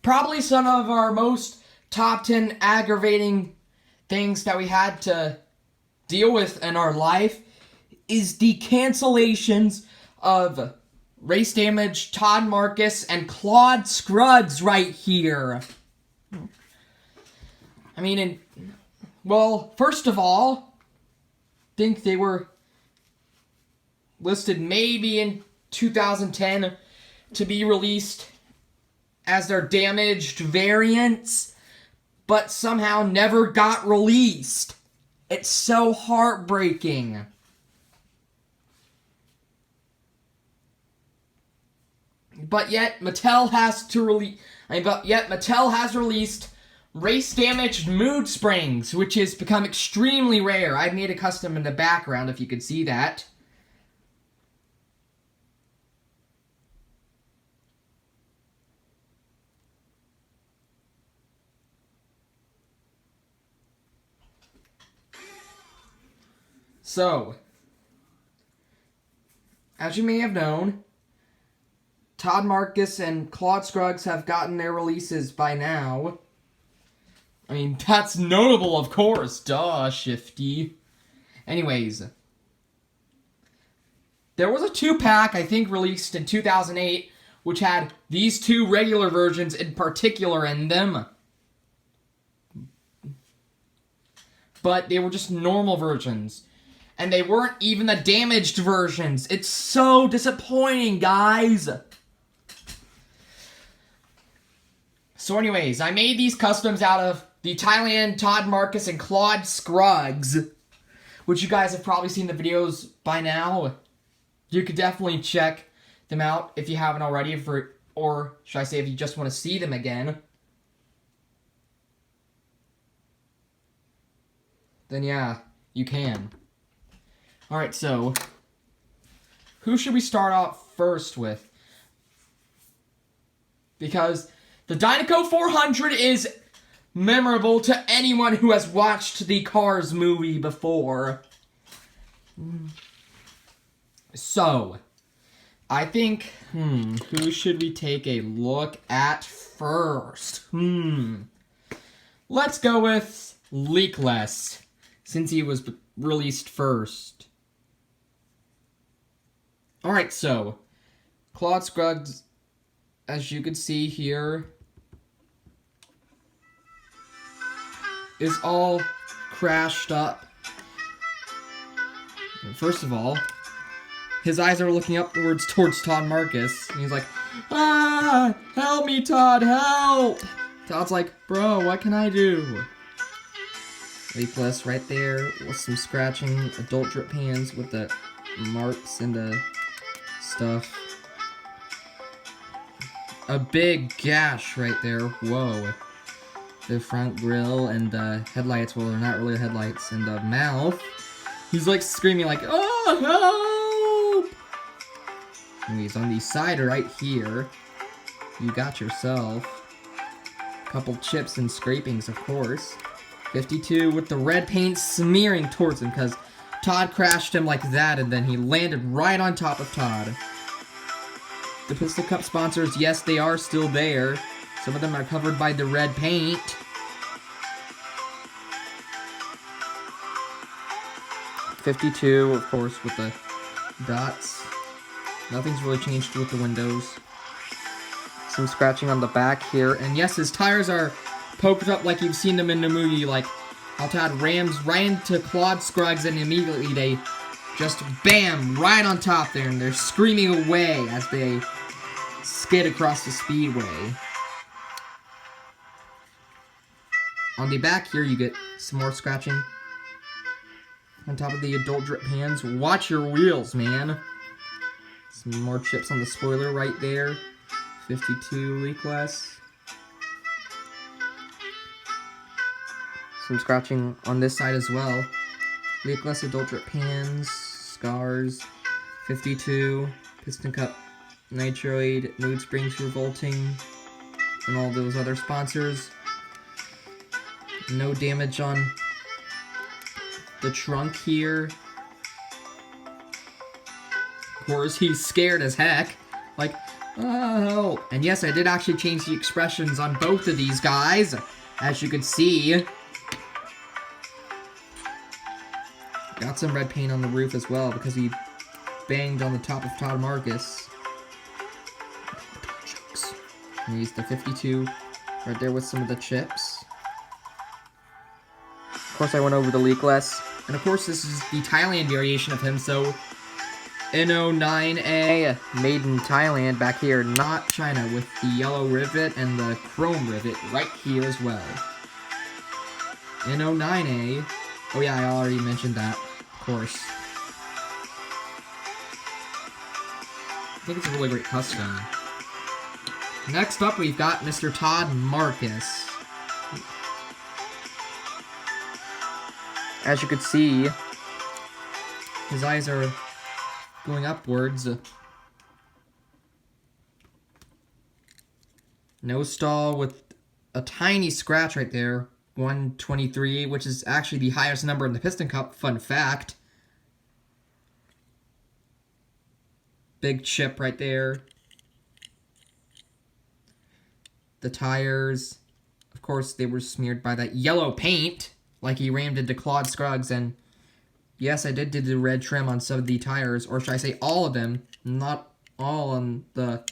probably some of our most top 10 aggravating things that we had to deal with in our life is the cancellations of Race Damage, Todd Marcus, and Claude Scruggs right here. I mean, well, first of all, I think they were listed maybe in 2010 to be released as their damaged variants, but somehow never got released. It's so heartbreaking. But yet Mattel has released Race Damaged Mood Springs, which has become extremely rare. I've made a custom in the background, if you could see that. So, as you may have known, Todd Marcus and Claude Scruggs have gotten their releases by now. I mean, that's notable, of course. Duh, Shifty. Anyways, there was a 2-pack, I think, released in 2008, which had these two regular versions in particular in them. But they were just normal versions. And they weren't even the damaged versions. It's so disappointing, guys. So anyways, I made these customs out of the Thailand Todd Marcus and Claude Scruggs, which you guys have probably seen the videos by now. You could definitely check them out if you haven't already, or should I say if you just want to see them again. Then yeah, you can. Alright, so, who should we start off first with? Because the Dinoco 400 is memorable to anyone who has watched the Cars movie before. So, I think, who should we take a look at first? Let's go with Leakless, since he was released first. Alright, so, Claude Scruggs, as you can see here, is all crashed up. First of all, his eyes are looking upwards towards Todd Marcus, and he's like, "Ah, help me, Todd, help!" Todd's like, "Bro, what can I do?" Leakless right there with some scratching, adult drip hands with the marks and the stuff. A big gash right there. Whoa. The front grille and the headlights, well, they're not really headlights, and the mouth. He's like screaming like, "Oh, help!" Anyways, on the side right here, you got yourself a couple chips and scrapings, of course. 52 with the red paint smearing towards him because Todd crashed him like that, and then he landed right on top of Todd. The Pistol Cup sponsors, yes, they are still there. Some of them are covered by the red paint. .52, of course, with the dots. Nothing's really changed with the windows. Some scratching on the back here. And yes, his tires are poked up like you've seen them in the movie, like how Todd rams right into Claude Scruggs and immediately they just bam, right on top there, and they're screaming away as they skid across the speedway. On the back here, you get some more scratching. On top of the adult drip pans. Watch your wheels, man. Some more chips on the spoiler right there. 52 Leakless. Some scratching on this side as well. Leakless adult drip pans. Scars. 52. Piston Cup. Nitroid. Mood Springs Revolting. And all those other sponsors. No damage on the trunk here. Of course, he's scared as heck. Like, Oh, and yes, I did actually change the expressions on both of these guys, as you can see. Got some red paint on the roof as well, because he banged on the top of Todd Marcus. And he's the 52 right there with some of the chips. Of course, I went over the leakless. And of course, this is the Thailand variation of him, so N09A, made in Thailand back here, not China, with the yellow rivet and the chrome rivet right here as well. N09A, oh yeah, I already mentioned that, of course. I think it's a really great custom. Next up, we've got Mr. Todd Marcus. As you can see, his eyes are going upwards. No stall with a tiny scratch right there. 123, which is actually the highest number in the Piston Cup. Fun fact. Big chip right there. The tires, of course, they were smeared by that yellow paint, like he rammed into Claude Scruggs, and yes, I did do the red trim on some of the tires, or should I say all of them, not all on the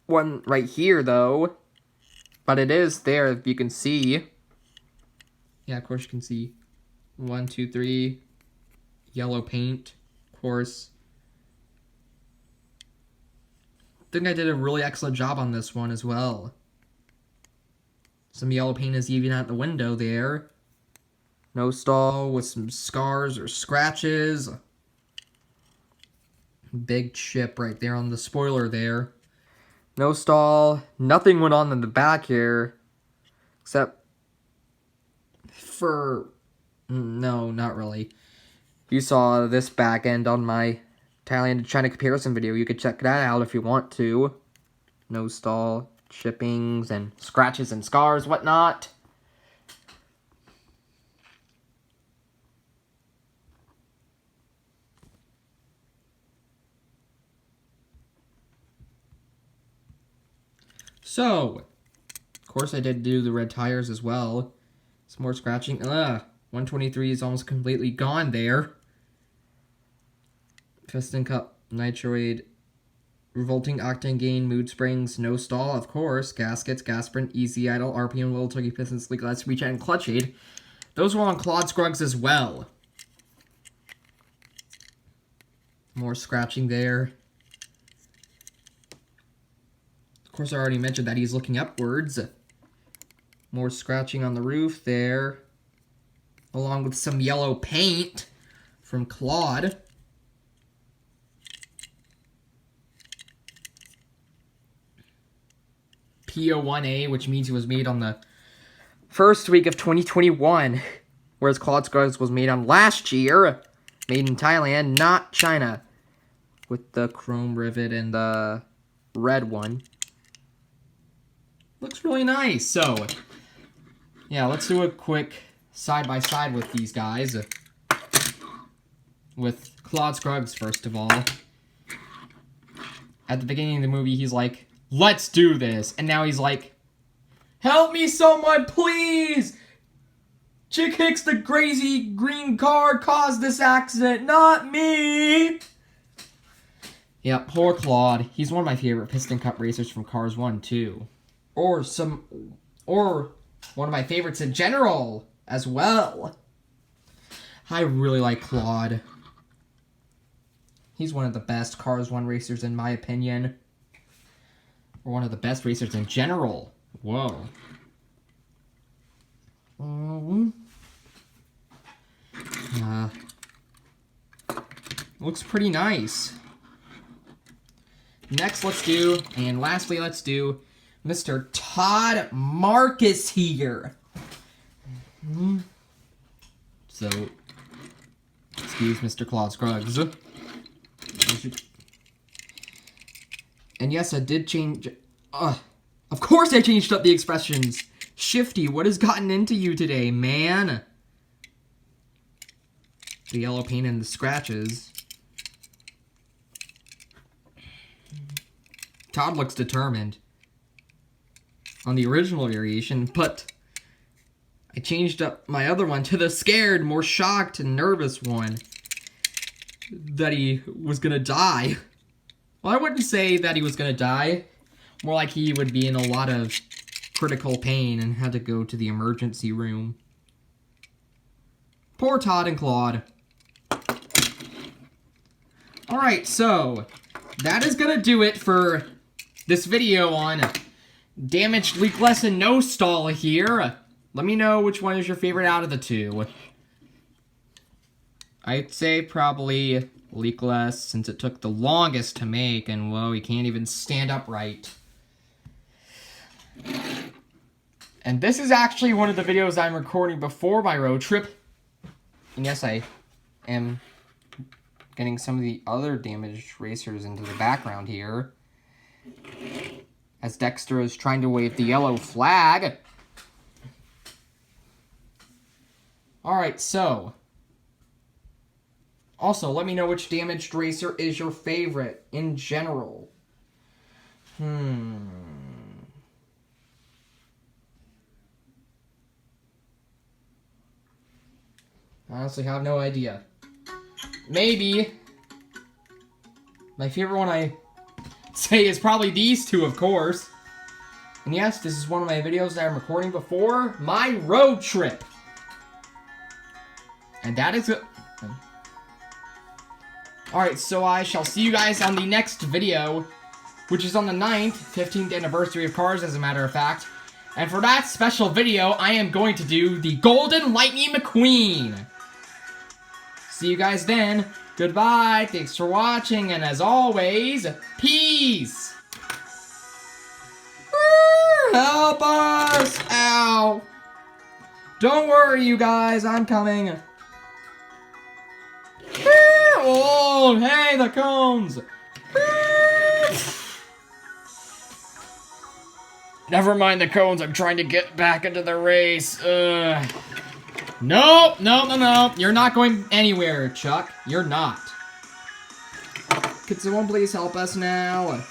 one right here, though, but it is there, if you can see. Yeah, of course you can see 1, 2, 3, yellow paint, of course. I think I did a really excellent job on this one as well. Some yellow paint is even at the window there. No stall with some scars or scratches. Big chip right there on the spoiler there. No stall. Nothing went on in the back here. Except for... No, not really. You saw this back end on my Thailand to China comparison video. You could check that out if you want to. No stall, chippings, and scratches and scars, whatnot. So, of course I did do the red tires as well. Some more scratching. 123 is almost completely gone there. Piston Cup, Nitroid, Revolting Octane Gain, Mood Springs, No Stall, of course, Gaskets, Gas Sprint, Easy Idle, RPM, Little Turkey, Piston, Sleek Glass, Reach, and Clutch Aid. Those were on Claude Scruggs as well. More scratching there. Of course, I already mentioned that he's looking upwards. More scratching on the roof there. Along with some yellow paint from Claude. PO1A, which means he was made on the first week of 2021. Whereas Claude Scruggs was made on last year. Made in Thailand, not China. With the chrome rivet and the red one. Looks really nice. So, yeah, let's do a quick side-by-side with these guys. With Claude Scruggs, first of all. At the beginning of the movie, he's like, let's do this. And now he's like, help me someone, please! Chick Hicks, the crazy green car, caused this accident, not me! Yeah, poor Claude. He's one of my favorite Piston Cup racers from Cars 1, too. Or one of my favorites in general, as well. I really like Claude. He's one of the best Cars 1 racers, in my opinion. Or one of the best racers in general. Whoa. Looks pretty nice. Next, and lastly, let's do Mr. Todd Marcus here. So, excuse Mr. Claude Scruggs. And yes, I did change... of course I changed up the expressions. Shifty, what has gotten into you today, man? The yellow paint and the scratches. Todd looks determined on the original variation, but I changed up my other one to the scared, more shocked and nervous one that he was gonna die. Well, I wouldn't say that he was gonna die. More like he would be in a lot of critical pain and had to go to the emergency room. Poor Todd and Claude. Alright, so that is gonna do it for this video on Damaged, Leakless, and No Stall here. Let me know which one is your favorite out of the two. I'd say probably Leakless, since it took the longest to make, and whoa, he can't even stand upright. And this is actually one of the videos I'm recording before my road trip. And yes, I am getting some of the other damaged racers into the background here, as Dexter is trying to wave the yellow flag. Alright, so also, let me know which damaged racer is your favorite in general. I honestly have no idea. Maybe my favorite one I say is probably these two, of course. And yes, this is one of my videos that I'm recording before my road trip. And that is it. Alright, so I shall see you guys on the next video, which is on the 9th, 15th anniversary of Cars, as a matter of fact. And for that special video, I am going to do the Golden Lightning McQueen. See you guys then. Goodbye, thanks for watching, and as always, peace! Help us! Ow! Don't worry, you guys, I'm coming. Oh, hey, the cones! Never mind the cones, I'm trying to get back into the race. Nope, no. You're not going anywhere, Chuck. You're not. Could someone please help us now?